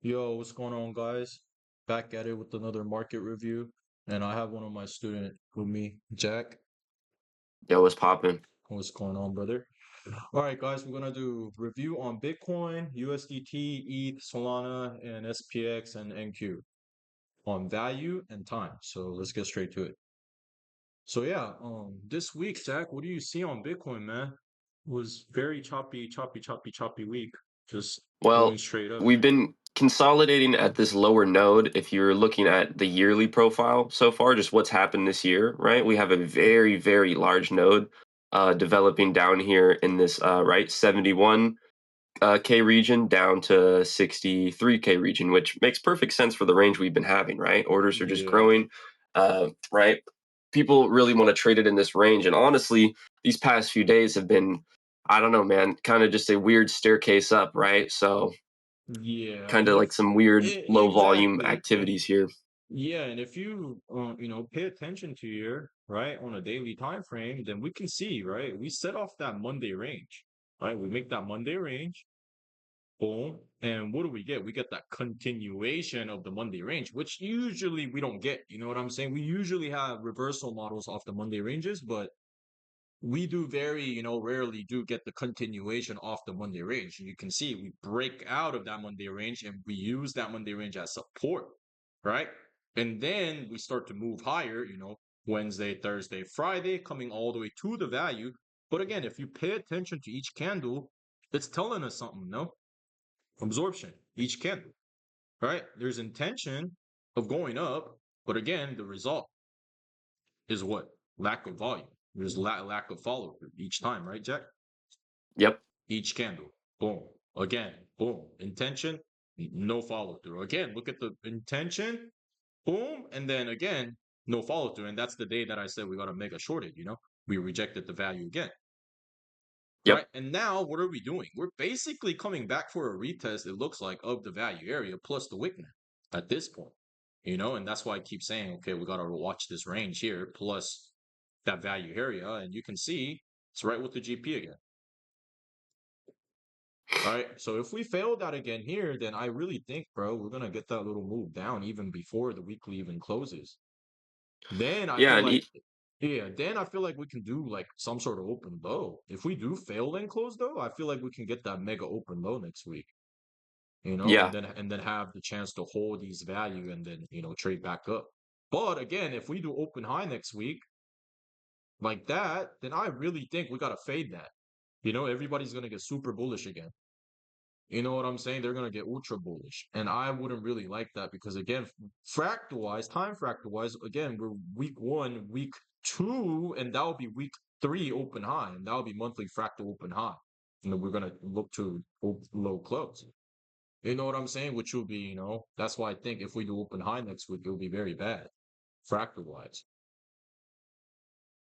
Yo, what's going on, guys? Back at it with another market review, and I have one of my student with me, Jack. Yo, what's poppin'? What's going on, brother? All right, guys, we're gonna do review on Bitcoin, USDT, ETH, Solana, and SPX and NQ on value and time. So let's get straight to it. So yeah, this week, Jack, what do you see on Bitcoin, man? Was very choppy week, just going Well, straight up. we've been consolidating at this lower node. If you're looking at the yearly profile so far, just what's happened this year, right? We have a very, very large node developing down here in this right 71 K region down to 63K region, which makes perfect sense for the range we've been having, right? Orders are just Yeah, growing, right? People really want to trade it in this range. And honestly, these past few days have been, I don't know, man, kind of just a weird staircase up, right? So yeah, kind and of if like some weird low volume exactly. activities here. Yeah, and if you pay attention to your right on a daily time frame, then we can see, right? We set off that Monday range, right? We make that Monday range, boom, and what do we get? We get that continuation of the Monday range, which usually we don't get. You know what I'm saying? We usually have reversal models off the Monday ranges, but we do very, rarely do get the continuation off the Monday range. And you can see we break out of that Monday range and we use that Monday range as support, right? And then we start to move higher, Wednesday, Thursday, Friday, coming all the way to the value. But again, if you pay attention to each candle, it's telling us something, no? Absorption, each candle, right? There's intention of going up, but again, the result is what? Lack of volume. There's lack of follow through each time, right, Jack? Yep. Each candle, boom, again, boom, intention, no follow through. Again, look at the intention, boom, and then again, no follow through. And that's the day that I said we got a mega shorted, we rejected the value again, Yep. right? And now what are we doing? We're basically coming back for a retest, it looks like, of the value area plus the wick at this point, and that's why I keep saying, okay, we got to watch this range here plus that value area. And you can see it's right with the GP again. All right. So if we fail that again here, then I really think, bro, we're gonna get that little move down even before the weekly even closes. Then I Yeah. feel And like, yeah, then I feel like we can do like some sort of open low. If we do fail and close though, I feel like we can get that mega open low next week, yeah. and then have the chance to hold these value and then trade back up. But again, if we do open high next week like that, then I really think we gotta fade that. Everybody's gonna get super bullish again. You know what I'm saying? They're gonna get ultra bullish, and I wouldn't really like that because again, fractal wise, time fractal wise, again, we're week one, week two, and that will be week three open high, and that will be monthly fractal open high. And then we're gonna look to low close. You know what I'm saying? Which will be, that's why I think if we do open high next week, it'll be very bad, fractal wise.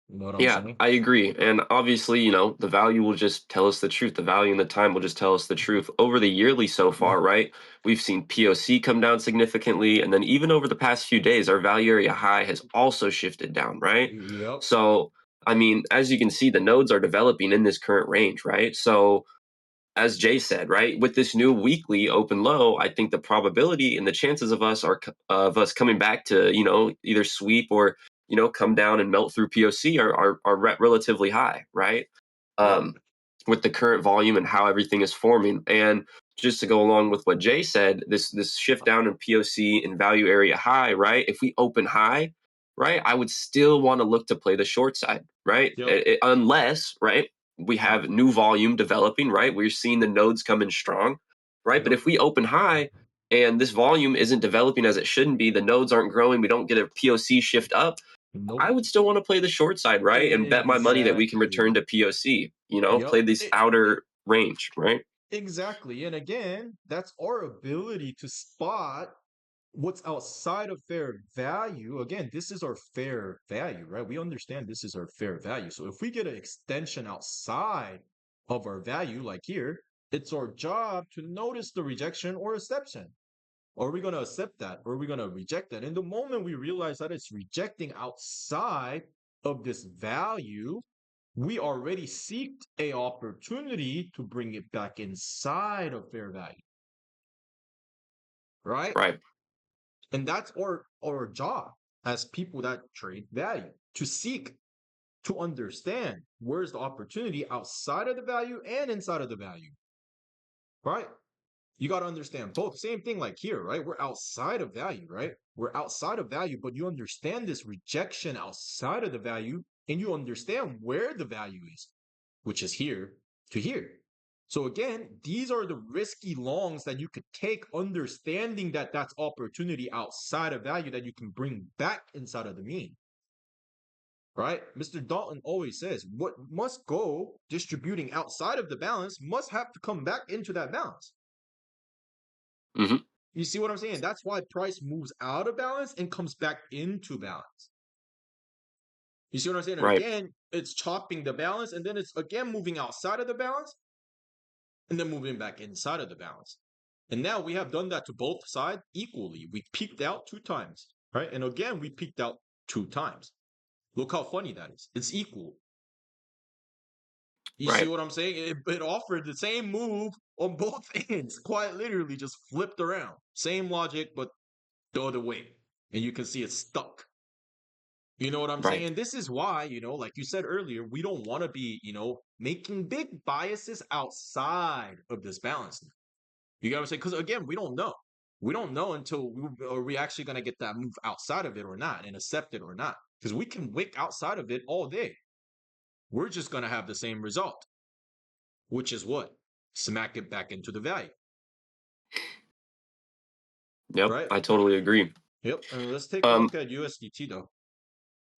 You know what I'm Yeah, saying? I agree. And obviously, the value will just tell us the truth. The value and the time will just tell us the truth. Over the yearly so far, right? We've seen POC come down significantly. And then even over the past few days, our value area high has also shifted down, right? Yep. So, I mean, as you can see, the nodes are developing in this current range, right? So, as Jay said, right, with this new weekly open low, I think the probability and the chances of us coming back to either sweep or come down and melt through POC are relatively high, right? Yep. Um, with the current volume and how everything is forming, and just to go along with what Jay said, this shift down in POC and value area high, right? If we open high, right, I would still want to look to play the short side, right? Yep. Unless, right, we have new volume developing, right? We're seeing the nodes come in strong, right? But Yep. if we open high and this volume isn't developing as it shouldn't be, the nodes aren't growing, we don't get a POC shift up, I Nope. would still want to play the short side, right? And bet my money that we can return Exactly. to POC, Yep. play this outer range, right? Exactly. And again, that's our ability to spot what's outside of fair value. Again, this is our fair value, right? We understand this is our fair value. So if we get an extension outside of our value, like here, it's our job to notice the rejection or acceptance. Are we going to accept that? Or are we going to reject that? And the moment we realize that it's rejecting outside of this value, we already seeked a opportunity to bring it back inside of fair value. right? Right. And that's our job as people that trade value, to seek to understand where's the opportunity outside of the value and inside of the value, right? You got to understand both. Same thing like here, right? We're outside of value, right? We're outside of value, but you understand this rejection outside of the value and you understand where the value is, which is here to here. So again, these are the risky longs that you could take, understanding that that's opportunity outside of value that you can bring back inside of the mean, right? Mr. Dalton always says what must go distributing outside of the balance must have to come back into that balance. Hmm. You see what I'm saying? That's why price moves out of balance and comes back into balance. You see what I'm saying? And Right. again, it's chopping the balance and then it's again moving outside of the balance and then moving back inside of the balance. And now we have done that to both sides equally. We peaked out 2 times, right? And again, we peaked out 2 times. Look how funny that is. It's equal. You see Right. what I'm saying? It offered the same move on both ends, quite literally just flipped around. Same logic, but the other way. And you can see it's stuck. You know what I'm Right. saying? This is why, like you said earlier, we don't want to be, making big biases outside of this balance. You got to say, because again, we don't know. We don't know until are we actually going to get that move outside of it or not and accept it or not. Because we can wick outside of it all day. We're just going to have the same result, which is what? Smack it back into the value, Yep. right? I totally agree. Yep. And let's take a Um, look at USDT though.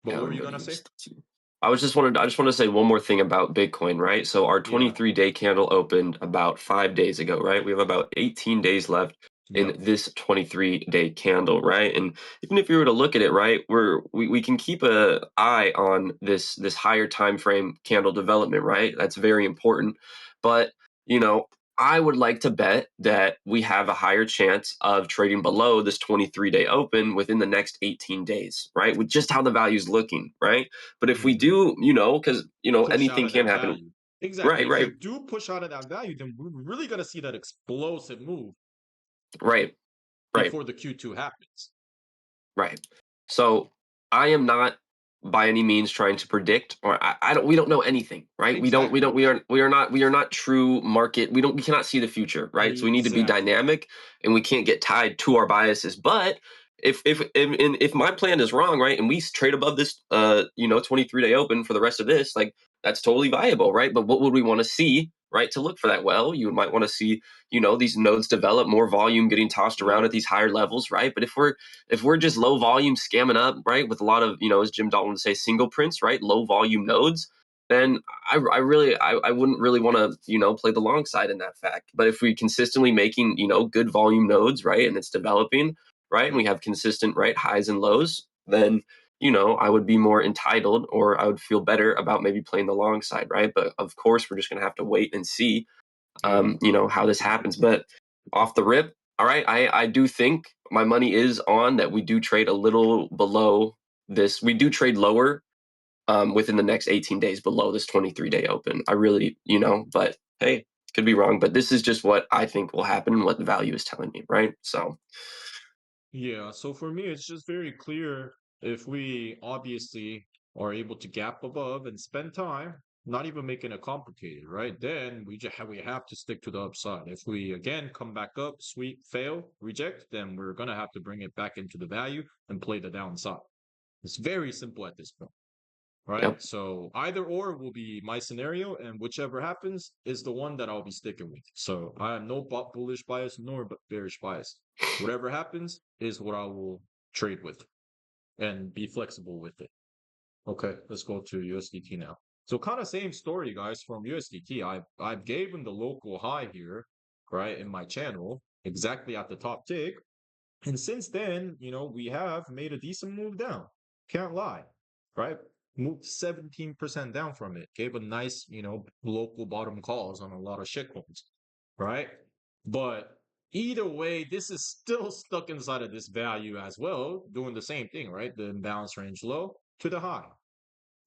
But Yeah, what let were me you go to going to say? USDT. I just want to say one more thing about Bitcoin, right? So our Yeah. 23-day candle opened about 5 days ago, right? We have about 18 days left in Yep. this 23-day candle, right? And even if you were to look at it, right, we can keep a eye on this higher time frame candle development, right? That's very important. But you know, I would like to bet that we have a higher chance of trading below this 23-day open within the next 18 days, right? With just how the value is looking, right? But if we Hmm. do, because Push out anything of can that happen. value. Exactly. Right, If we right, do push out of that value, then we're really going to see that explosive move right, right. before the Q2 happens. Right. So I am not by any means trying to predict, or I don't. We don't know anything, right? Exactly. We are not true market. We cannot see the future, right? So we need to be Exactly. dynamic, and we can't get tied to our biases. But if my plan is wrong, right, and we trade above this 23-day open for the rest of this, like that's totally viable, right? But what would we want to see, right, to look for that? Well, you might want to see these nodes develop, more volume getting tossed around Yep. at these higher levels, right? But if we're just low volume scamming up, right, with a lot of, as Jim Dalton would say, single prints, right, low volume nodes, then I wouldn't really want to, play the long side in that fact. But if we consistently making, good volume nodes, right, and it's developing, right, and we have consistent, right, highs and lows, then, I would be more entitled, or I would feel better about maybe playing the long side, right? But of course, we're just going to have to wait and see Yeah. how this happens. But off the rip, all right, I do think my money is on that we do trade a little below this. We do trade lower within the next 18 days below this 23-day open. I really, but hey, could be wrong. But this is just what I think will happen and what the value is telling me, right? So, Yeah. So for me, it's just very clear if we obviously are able to gap above and spend time, not even making it complicated, right? Then we have to stick to the upside. If we again come back up, sweep, fail, reject, then we're gonna have to bring it back into the value and play the downside. It's very simple at this point, right? yep, So either or will be my scenario, and whichever happens is the one that I'll be sticking with. So I have no bullish bias nor bearish bias. Whatever happens is what I will trade with and be flexible with it. Okay, let's go to USDT now. So kind of same story, guys, from USDT. I've given the local high here, right, in my channel, exactly at the top tick. And since then, we have made a decent move down. Can't lie, right? Moved 17% down from it. Gave a nice, local bottom calls on a lot of shitcoins, right? But either way, this is still stuck inside of this value as well, doing the same thing, right? The imbalance range low to the high.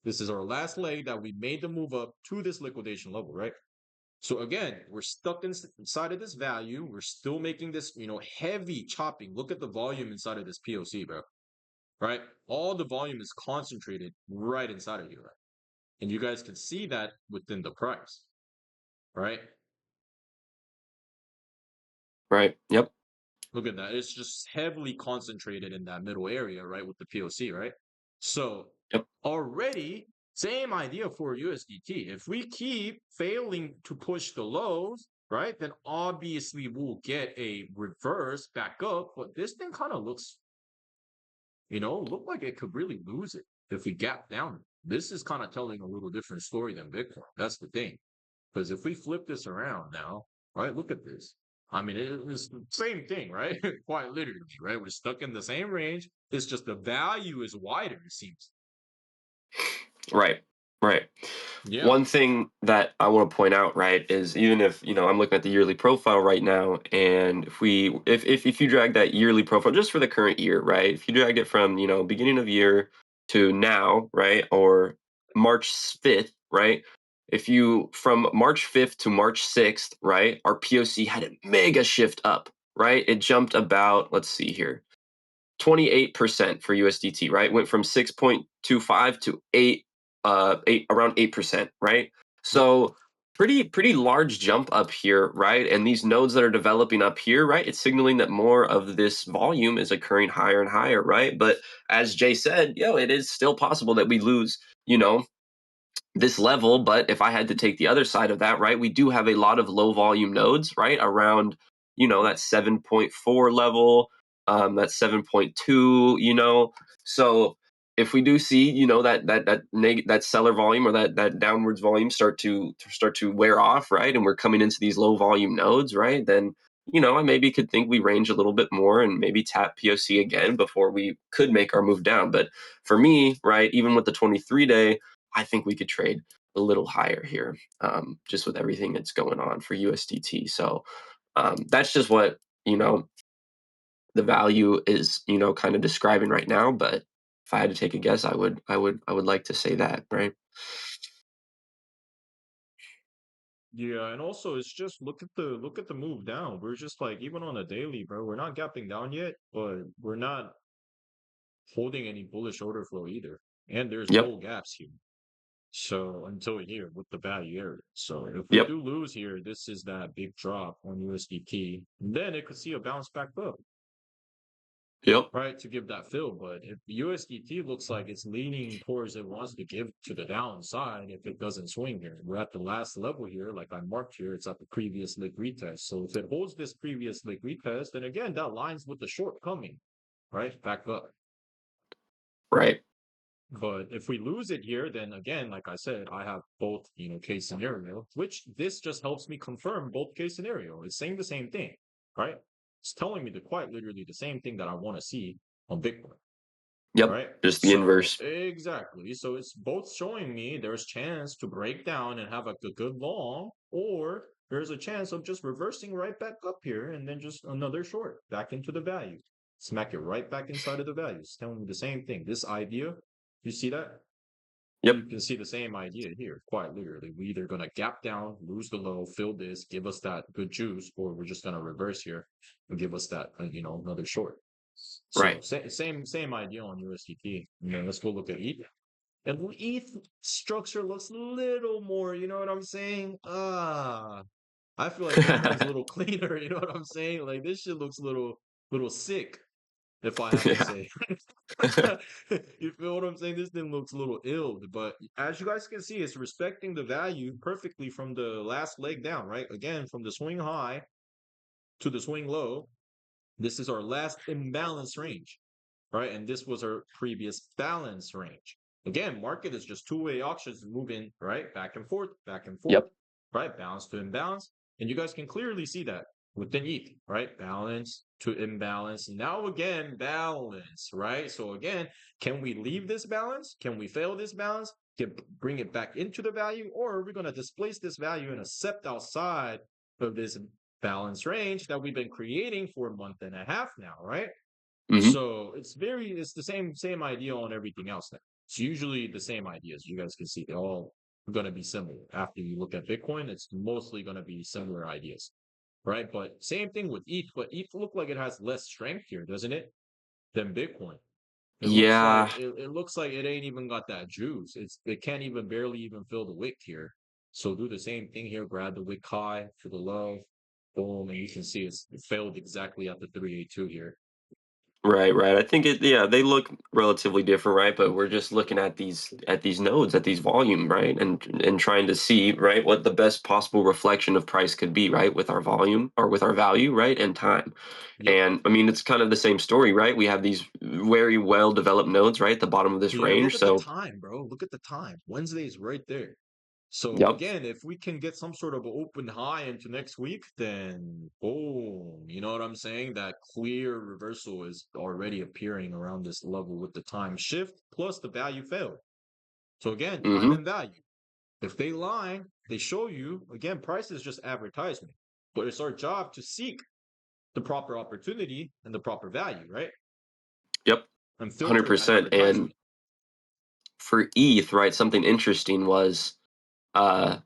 This is our last leg that we made the move up to this liquidation level, right? So again, we're stuck inside of this value. We're still making this, heavy chopping. Look at the volume inside of this POC, bro. Right? All the volume is concentrated right inside of you, right? And you guys can see that within the price, right? Right. Yep. Look at that. It's just heavily concentrated in that middle area, right? With the POC, right? So Yep. already, same idea for USDT. If we keep failing to push the lows, right, then obviously we'll get a reverse back up. But this thing kind of looks, look like it could really lose it if we gap down. This is kind of telling a little different story than Bitcoin. That's the thing. Because if we flip this around now, right, look at this. I mean, it's the same thing, right? Quite literally, right? We're stuck in the same range. It's just the value is wider, it seems. Right. Right. Yeah. One thing that I want to point out, right, is even if, I'm looking at the yearly profile right now, and if you drag that yearly profile just for the current year, right? If you drag it from, beginning of year to now, right, or March 5th, right? If you from March 5th to March 6th, right, our POC had a mega shift up, right? It jumped about, let's see here, 28% for USDT, right? Went from 6.25 to 8 around 8%, right? Yep. So pretty large jump up here, right? And these nodes that are developing up here, right? It's signaling that more of this volume is occurring higher and higher, right? But as Jay said, it is still possible that we lose, this level. But if I had to take the other side of that, right, we do have a lot of low volume nodes, right, around, that 7.4 level, that 7.2, so if we do see, that seller volume or that downwards volume start to wear off, right, and we're coming into these low volume nodes, right, then I maybe could think we range a little bit more and maybe tap POC again before we could make our move down. But for me, right, even with the 23-day, I think we could trade a little higher here, just with everything that's going on for USDT. So that's just what the value is, kind of describing right now. But if I had to take a guess, I would like to say that, right? Yeah, and also it's just look at the move down. We're just like even on a daily, bro. We're not gapping down yet, but we're not holding any bullish order flow either. And there's Yep. no gaps here. So until here with the value area. So if we Yep. do lose here, this is that big drop on USDT. Then it could see a bounce back up, Yep. right? To give that fill. But if USDT looks like it's leaning towards it wants to give to the downside if it doesn't swing here. We're at the last level here, like I marked here, it's at the previous lick retest. So if it holds this previous lick retest, then again that lines with the short coming, right? Back up. Right. But if we lose it here, then again, like I said, I have both, case scenario, which this just helps me confirm both case scenario. It's saying the same thing, right? It's telling me quite literally the same thing that I want to see on Bitcoin, Yep. right? Just the So inverse. exactly. So it's both showing me there's chance to break down and have a good long, or there's a chance of just reversing right back up here and then just another short back into the value. Smack it right back inside of the value. It's telling me the same thing. This idea, you see that? Yep. You can see the same idea here, quite literally. We either going to gap down, lose the low, fill this, give us that good juice, or we're just going to reverse here and give us that, another short. So Right. same idea on USDT. And then let's go look at ETH. And ETH structure looks a little more, you know what I'm saying? I feel like this one's a little cleaner, you know what I'm saying? Like this shit looks a little sick, if I have to Yeah. say. You feel what I'm saying? This thing looks a little ill, but as you guys can see, it's respecting the value perfectly from the last leg down, right? Again, from the swing high to the swing low. This is our last imbalance range, right? And this was our previous balance range. Again, market is just two-way auctions moving, right? Back and forth, Yep. right? Balance to imbalance. And you guys can clearly see that within ETH, right? Balance to imbalance. Now again, balance, right? So again, can we leave this balance? Can we fail this balance? Can bring it back into the value? Or are we going to displace this value and accept outside of this balance range that we've been creating for a month and a half now, right? Hmm. So it's the same idea on everything else now. It's usually the same ideas. You guys can see they all going to be similar. After you look at Bitcoin, it's mostly going to be similar ideas, right? But same thing with ETH, but ETH look like it has less strength here, doesn't it, than Bitcoin? Yeah, It looks like it ain't even got that juice. It can't even barely even fill the wick here. So do the same thing here. Grab the wick high to the low, boom, and you can see it failed exactly at the 382 here. right, right. I think yeah, they look relatively different, right? But we're just looking at these nodes, at these volume, right? And trying to see, right, what the best possible reflection of price could be, right, with our volume or with our value, right, and time. Yep. And I mean, it's kind of the same story, right? We have these very well developed nodes, right, at the bottom of this Yeah, look range. at the So, time, bro. Look at the time. Wednesday's right there. So yep. again, if we can get some sort of open high into next week, then boom, you know what I'm saying? That clear reversal is already appearing around this level with the time shift plus the value failed. So again, time Mm-hmm. and value. If they lie, they show you, again, price is just advertisement. But it's our job to seek the proper opportunity and the proper value, right? Yep. And filter that 100%. And advertisement. for ETH, right, something interesting was uh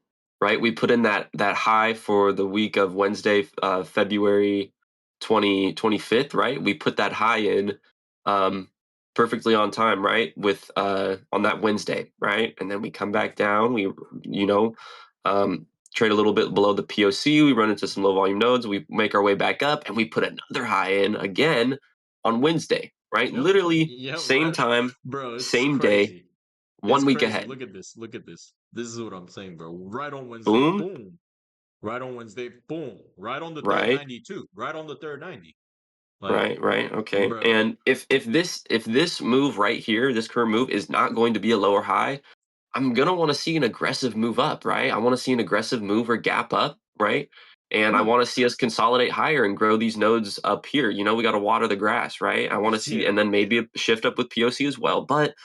right, we put in that high for the week of Wednesday, February 25th, right? We put that high in um perfectly on time, right? With on that Wednesday, right? And then we come back down, we you know, trade a little bit below the POC, we run into some low volume nodes, we make our way back up and we put another high in again on Wednesday, right? Yep. Literally Yep. same Right. time, Bro, it's same day, crazy. It's 1 week crazy. ahead. Look at this. Look at this. This is what I'm saying, bro. Right on Wednesday, Boom, boom. Right on Wednesday, boom. Right on the third right? 92. Right on the third 90. Like, Right, right, okay. bro. And if this move right here, this current move is not going to be a lower high, I'm gonna want to see an aggressive move up, right? I want to see an aggressive move or gap up, right? And I Hmm. want to see us consolidate higher and grow these nodes up here. You know, we got to water the grass, right? I want to see, Yeah. and then maybe a shift up with POC as well. But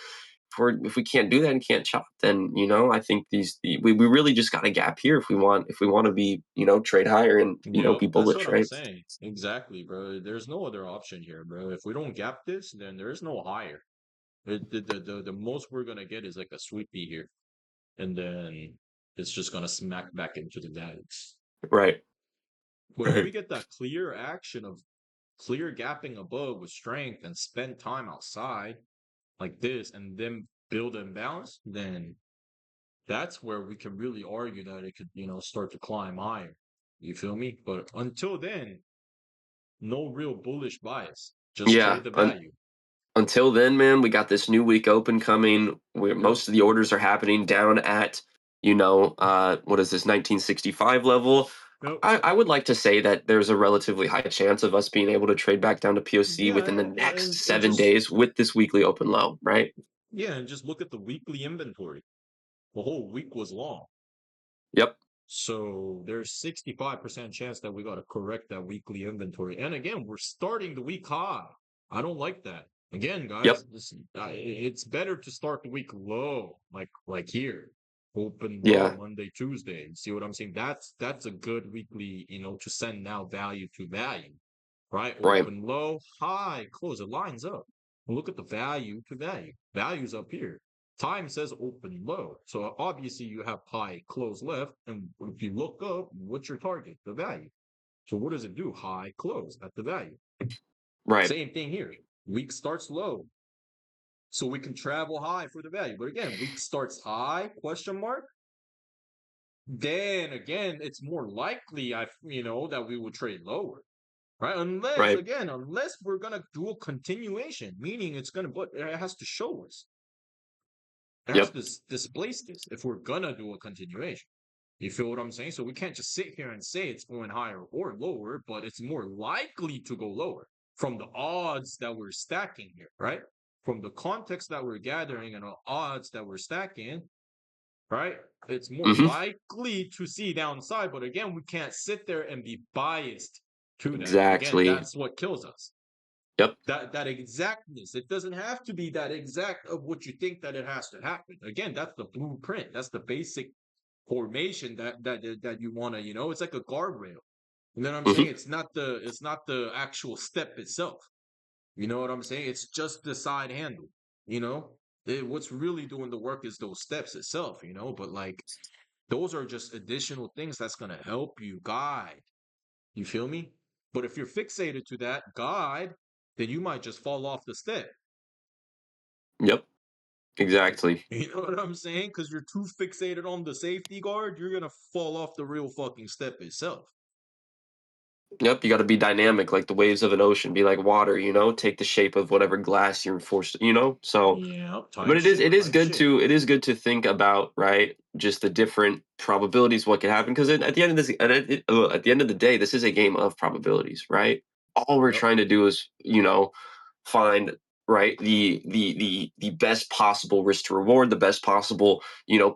if we can't do that and can't chop, then I think we really just got a gap here if we want to be trade higher and Yep. be That's what bullish, I'm right? saying. Exactly, bro. There's no other option here, bro. If we don't gap this, then there's no higher. The most we're gonna get is like a sweep B here. And then it's just gonna smack back into the values. Right. But if we get that clear action of clear gapping above with strength and spend time outside like this and then build imbalance, then that's where we can really argue that it could, start to climb higher. You feel me? But until then, no real bullish bias. Just Yeah. trade the value. Until then, man, we got this new week open coming where Yep. most of the orders are happening down at, what is this, 1965 level. Yep. I would like to say that there's a relatively high chance of us being able to trade back down to POC within the Yeah, next and seven just days with this weekly open low, right? yeah, and just look at the weekly inventory. The whole week was long. Yep. So there's 65% chance that we got to correct that weekly inventory. And again, we're starting the week high. I don't like that. Again, guys, Yep. it's better to start the week low, like here, open low Yeah. Monday, Tuesday. See what I'm saying? That's a good weekly, to send now value to value, right? Right. Open low, high, close. It lines up. Look at the value to value. Value's up here. Time says open low. So obviously you have high, close left. And if you look up, what's your target? The value. So what does it do? High, close at the value. Right. Same thing here. Week starts low. So we can travel high for the value. But again, week starts high, question mark. Then again, it's more likely that we will trade lower. Right? Right. Unless we're gonna do a continuation, meaning but it has to show us. It has Yep. to displace this if we're gonna do a continuation. You feel what I'm saying? So we can't just sit here and say it's going higher or lower, but it's more likely to go lower from the odds that we're stacking here, right? From the context that we're gathering and the odds that we're stacking, right? It's more Hmm. likely to see downside, but again, we can't sit there and be biased to that. Again, Exactly. that's what kills us. Yep. That exactness. It doesn't have to be that exact of what you think that it has to happen. Again, that's the blueprint. That's the basic formation that you want to, it's like a guardrail. You know what I'm saying? Hmm. It's not the actual step itself. You know what I'm saying? It's just the side handle, you know? What's really doing the work is those steps itself, but like those are just additional things that's gonna help you guide. You feel me? But if you're fixated to that guide, then you might just fall off the step. Yep, exactly. You know what I'm saying? Because you're too fixated on the safety guard, you're gonna fall off the real fucking step itself. Yep, you got to be dynamic, like the waves of an ocean. Be like water, take the shape of whatever glass you're forced. So, Yeah, but type it shit, is hype good shit. to think about, right, just the different probabilities what could happen, because at the end of this at the end of the day, this is a game of probabilities, right? All we're Yep. trying to do is find, right, the best possible risk to reward, the best possible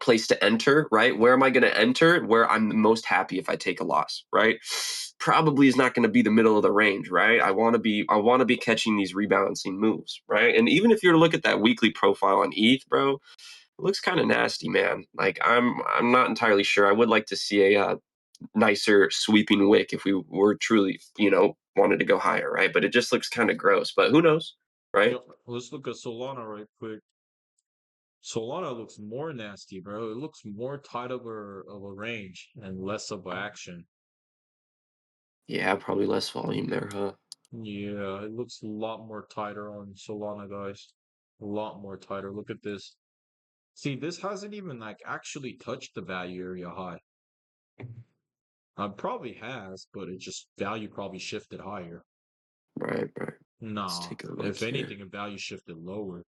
place to enter, right? Where am I going to enter? Where I'm the most happy if I take a loss, right? Probably is not going to be the middle of the range, right? I want to be catching these rebalancing moves, right? And even if you were to look at that weekly profile on ETH, bro, it looks kind of nasty, man. Like I'm not entirely sure. I would like to see a nicer sweeping wick if we were truly, wanted to go higher, right? But it just looks kind of gross. But who knows, right? Yep. Let's look at Solana right quick. Solana looks more nasty, bro. It looks more tight of a range and less of a action. Yeah, probably less volume there, huh? Yeah, it looks a lot more tighter on Solana, guys. A lot more tighter. Look at this. See, this hasn't even like actually touched the value area high. Probably has, but it just value probably shifted higher. Right, right. Let's Nah, take a look if here. anything, the value shifted lower.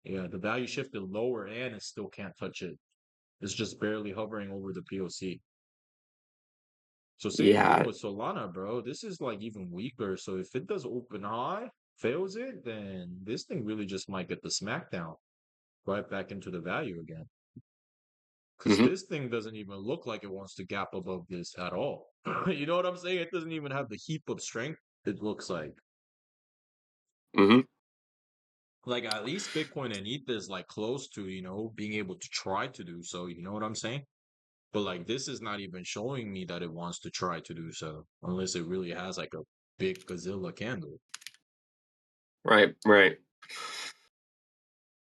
Yeah, the value shifted lower and it still can't touch it. It's just barely hovering over the POC. So same thing Yeah. with Solana, bro. This is like even weaker. So if it does open high, fails it, then this thing really just might get the smackdown right back into the value again. Because Mm-hmm. this thing doesn't even look like it wants to gap above this at all. You know what I'm saying? It doesn't even have the heap of strength it looks like. Mm-hmm. Like at least Bitcoin and ETH is like close to, being able to try to do so. You know what I'm saying? But like this is not even showing me that it wants to try to do so, unless it really has like a big Godzilla candle. Right, right.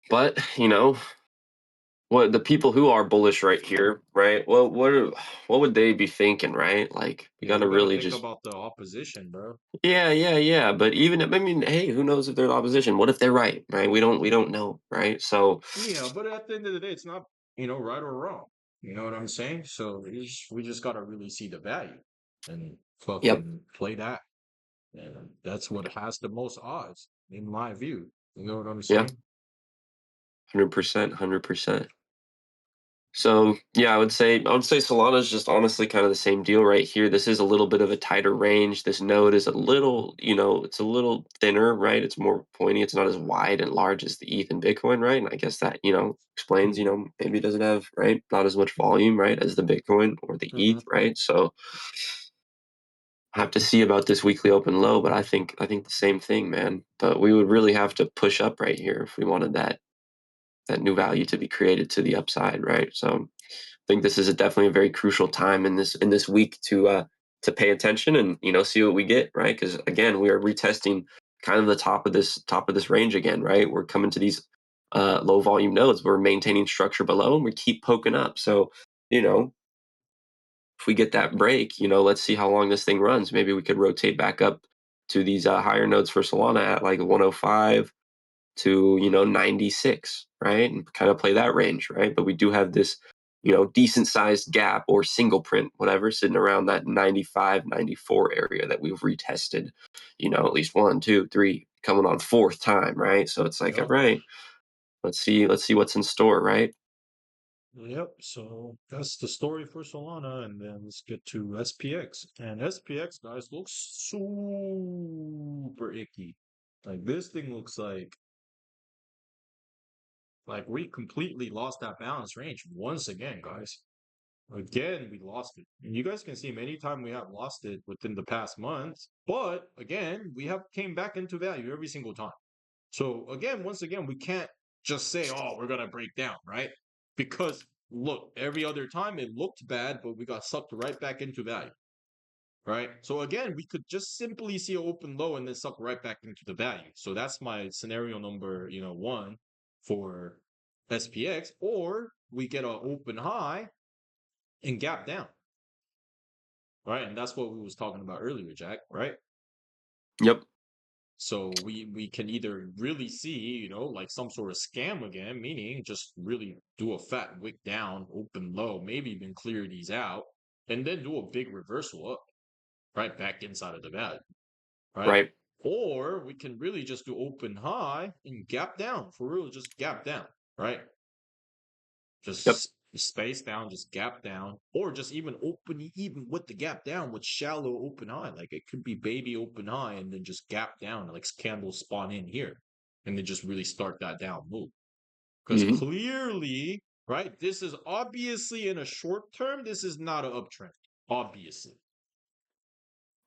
But, what the people who are bullish right here, right? Well, what would they be thinking, right? Like we Yeah, got you to got to really think just about the opposition, bro. yeah, yeah, yeah. But even I mean, hey, who knows if they're the opposition? What if they're right, right? We don't know, right? So Yeah, but at the end of the day, it's not, right or wrong. You know what I'm saying? So we just got to really see the value and yep. fucking play that. And that's what has the most odds, in my view. You know what I'm Yeah, saying? 100%, 100%. So yeah, I would say Solana is just honestly kind of the same deal right here. This is a little bit of a tighter range. This node is a little, it's a little thinner, right? It's more pointy. It's not as wide and large as the ETH and Bitcoin, right? And I guess that, explains, Mm-hmm. maybe it doesn't have, right, not as much volume, right, as the Bitcoin or the Mm-hmm. ETH, right? So have to see about this weekly open low, but I think the same thing, man. But we would really have to push up right here if we wanted that new value to be created to the upside, right? So think this is definitely a very crucial time in this week to pay attention and see what we get, right? Because again, we are retesting kind of the top of this range again, right? We're coming to these low volume nodes. We're maintaining structure below, and we keep poking up. So you know if we get that break, let's see how long this thing runs. Maybe we could rotate back up to these higher nodes for Solana at like 105 to 96, right, and kind of play that range, right? But we do have this decent sized gap or single print, whatever, sitting around that 95, 94 area that we've retested at least one, two, three, coming on fourth time, right? So it's like, all Yep. right, let's see what's in store, right? Yep. So that's the story for Solana, and then let's get to SPX. And SPX, guys, looks super icky. Like this thing looks like we completely lost that balance range once again, guys. Again, we lost it. And you guys can see many times we have lost it within the past months. But again, we have came back into value every single time. So again, once again, we can't just say, oh, we're gonna break down, right? Because look, every other time it looked bad, but we got sucked right back into value. right? So again, we could just simply see an open low and then suck right back into the value. So that's my scenario number, 1 for SPX, or we get an open high and gap down, right? And that's what we was talking about earlier, Jack, right? Yep. So we can either really see, like some sort of scam again, meaning just really do a fat wick down, open low, maybe even clear these out, and then do a big reversal up, right? Back inside of the value, right? Right. Or we can really just do open high and gap down, for real, just gap down, right? Yep. Just space down, just gap down, or just even open, even with the gap down, with shallow open high. Like it could be baby open high and then just gap down, like candles spawn in here, and then just really start that down move. Because Hmm. clearly, right, this is obviously in a short term, this is not an uptrend, obviously,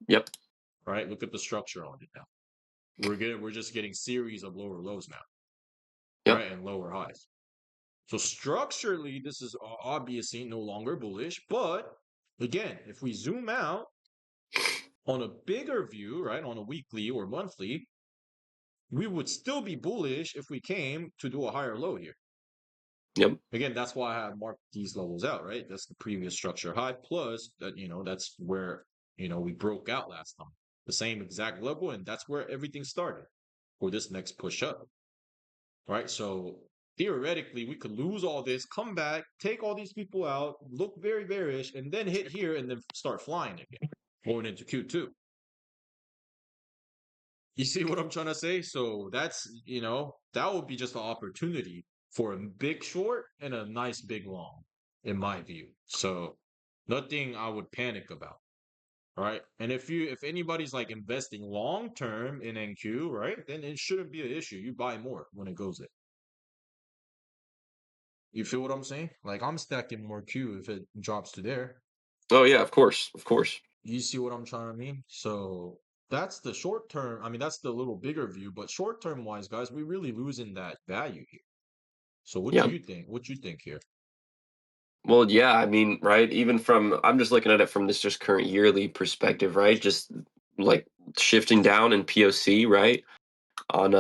Yep. right? Look at the structure on it now. We're just getting series of lower lows now, Yep. right, and lower highs. So structurally, this is obviously no longer bullish. But again, if we zoom out on a bigger view, right, on a weekly or monthly, we would still be bullish if we came to do a higher low here. Yep. Again, that's why I marked these levels out, right? That's the previous structure high plus that, that's where, we broke out last time. The same exact level, and that's where everything started for this next push up. Right? So theoretically, we could lose all this, come back, take all these people out, look very bearish, and then hit here and then start flying again, going into Q2. You see what I'm trying to say? So that's, that would be just an opportunity for a big short and a nice big long, in my view. So nothing I would panic about. Right. And if anybody's like investing long term in NQ, right, then it shouldn't be an issue. You buy more when it goes in. You feel what I'm saying? Like I'm stacking more Q if it drops to there. Oh yeah, of course. Of course. You see what I'm trying to mean? So that's the short term. I mean, that's the little bigger view, but short term wise, guys, we really losing that value here. So what do Yeah. you think? What you think here? Well, yeah, I mean, right, even from I'm just looking at it from this just current yearly perspective, right? Just like shifting down in POC, right? On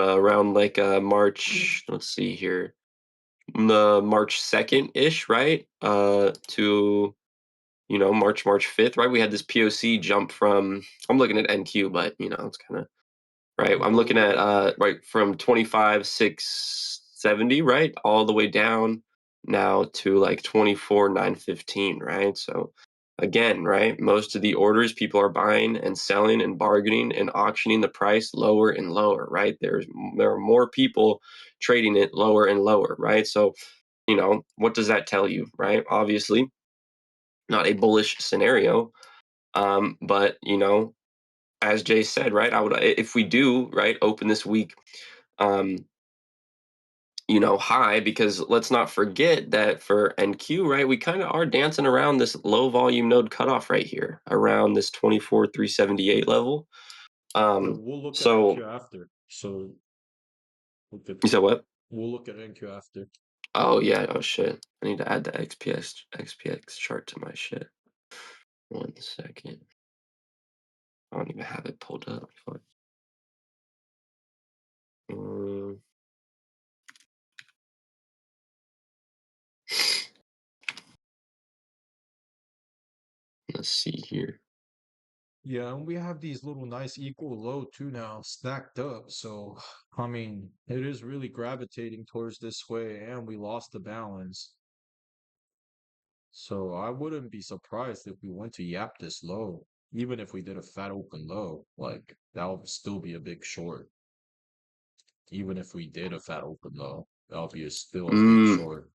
around like March, let's see here. The March 2nd ish, right? To March 5th, right? We had this POC jump from I'm looking at NQ, but it's kind of right. I'm looking at Okay. right from 25,670, right, all the way down now to like 24,915, right? So again, right, most of the orders people are buying and selling and bargaining and auctioning the price lower and lower, right? There are more people trading it lower and lower, right? So, what does that tell you, right? Obviously, not a bullish scenario, but as Jay said, right? If we do, right, open this week, um, high, because let's not forget that for NQ, right, we kind of are dancing around this low volume node cutoff right here, around this 24,378 level. Yeah, Um, we'll look at so NQ after. So look at you said what? we'll look at NQ after. Oh yeah, oh shit. I need to add the XPX chart to my shit. 1 second. I don't even have it pulled up. Fuck. Um, let's see here. Yeah, and we have these little nice equal low too now stacked up. So, I mean, it is really gravitating towards this way, and we lost the balance. So I wouldn't be surprised if we went to yap this low, even if we did a fat open low. Like that would still be a big short. Even if we did a fat open low, that'll be still a big Mm, short.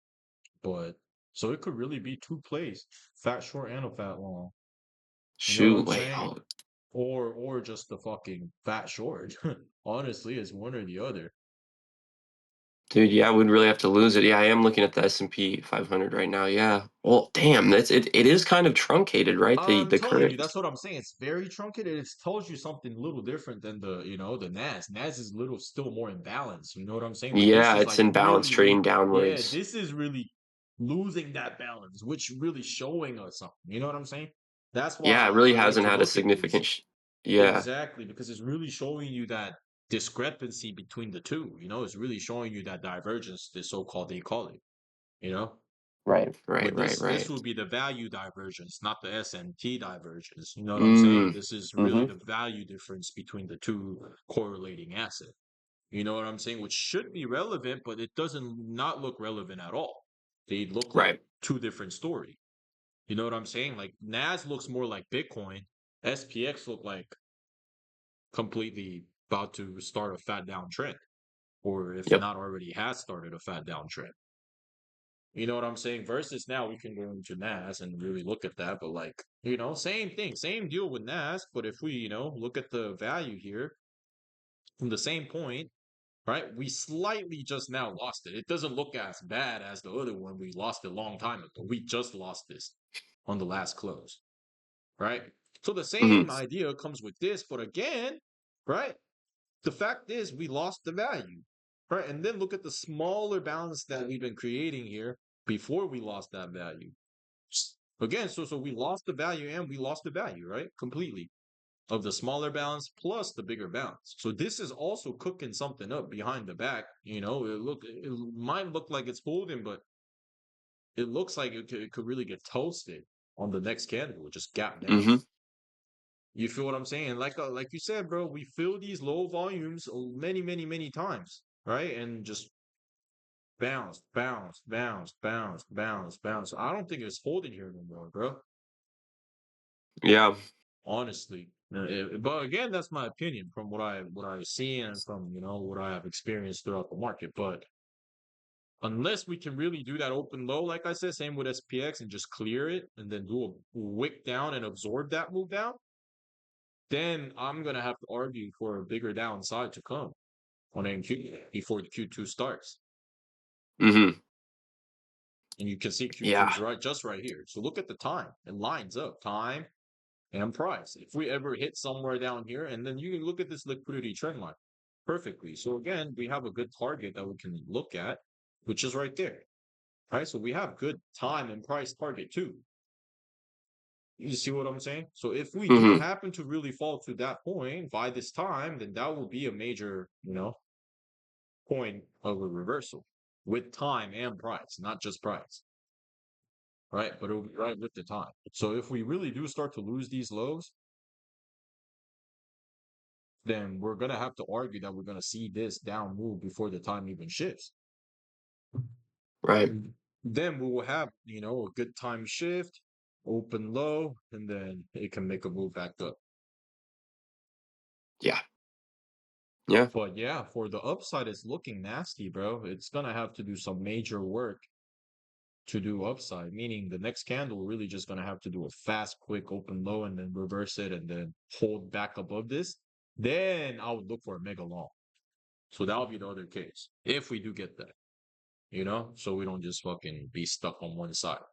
But so it could really be two plays, fat short and a fat long. You know what shoot, I'm wait, saying? hold. Or just the fucking fat short. Honestly, it's one or the other. Dude, yeah, I would really have to lose it. Yeah, I am looking at the S&P 500 right now. Yeah. Well, damn, it is kind of truncated, right? The I'm the telling you, current. that's what I'm saying. It's very truncated. It tells you something a little different than the NAS. NAS is little still more in balance. You know what I'm saying? But this Yeah, is it's like in balance really, trading yeah, downwards. this is really losing that balance, which really showing us something. You know what I'm saying? That's why Yeah, it really I like hasn't to had a look at significant these. yeah. Exactly, because it's really showing you that discrepancy between the two. It's really showing you that divergence, the so-called they call it. You know, Right, right, but right, this right. would be the value divergence, not the SMT divergence. You know what I'm saying? Mm, This is really mhm, the value difference between the two correlating assets. You know what I'm saying? Which should be relevant, but it doesn't not look relevant at all. They look like right. two different stories. You know what I'm saying? Like NAS looks more like Bitcoin. SPX look like completely about to start a fat down trend, or if Yep. not already has started a fat down trend. You know what I'm saying? Versus now we can go into NAS and really look at that, but like, same thing, same deal with NAS. But if we, look at the value here from the same point, right? We slightly just now lost it. It doesn't look as bad as the other one. We lost it a long time ago. We just lost this on the last close, right? So the Mhm, same idea comes with this, but again, right? The fact is we lost the value, right? And then look at the smaller balance that we've been creating here before we lost that value. Again, so we lost the value and we lost the value, right? Completely of the smaller balance plus the bigger balance. So this is also cooking something up behind the back. It might look like it's holding, but it looks like it could really get toasted on the next candle, just gap down. mhm. You feel what I'm saying? Like you said, bro, we fill these low volumes many, many, many times, right? And just bounce, bounce, bounce, bounce, bounce, bounce. I don't think it's holding here no more, bro. Yeah. Honestly. But again, that's my opinion from what I've seen and from what I have experienced throughout the market. But unless we can really do that open low, like I said, same with SPX and just clear it and then do a wick down and absorb that move down, then I'm gonna have to argue for a bigger downside to come on NQ before the Q2 starts. Mhm. And you can see Yeah. Q2's just right here. So look at the time. It lines up time and price. If we ever hit somewhere down here, and then you can look at this liquidity trend line perfectly. So again, we have a good target that we can look at, which is right there. Right. So we have good time and price target too. You see what I'm saying? So if we do Mhm. happen to really fall to that point by this time, then that will be a major, point of a reversal with time and price, not just price. Right. But it'll be right with the time. So if we really do start to lose these lows, then we're gonna have to argue that we're gonna see this down move before the time even shifts. Right. And then we will have, a good time shift, open low, and then it can make a move back up. Yeah. Yeah. But yeah, for the upside, it's looking nasty, bro. It's gonna have to do some major work to do upside, meaning the next candle really just gonna have to do a fast, quick open low and then reverse it and then hold back above this. Then I would look for a mega long. So that would be the other case if we do get that. So we don't just fucking be stuck on one side.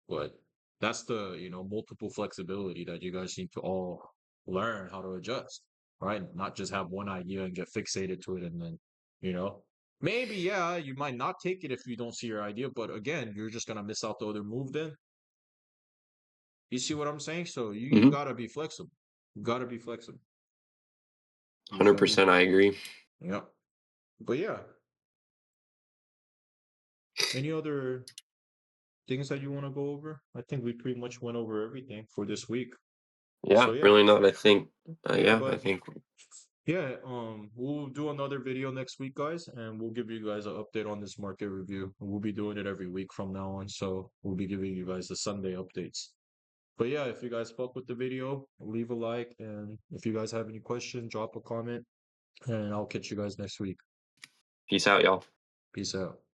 But that's the, multiple flexibility that you guys need to all learn how to adjust, right? Not just have one idea and get fixated to it and then, you know, maybe, yeah, you might not take it if you don't see your idea, but again, you're just going to miss out the other move then. You see what I'm saying? So you Mhm. got to be flexible. You got to be flexible. You feel me? 100% I agree. Yep. But yeah, any other things that you want to go over? I think we pretty much went over everything for this week. Yeah, So yeah, really not. I think yeah, yeah, I but think yeah, we'll do another video next week, guys, and we'll give you guys an update on this market review. We'll be doing it every week from now on, so we'll be giving you guys the Sunday updates. But yeah, if you guys fuck with the video, leave a like, and if you guys have any questions, drop a comment, and I'll catch you guys next week. peace out, y'all. Peace out.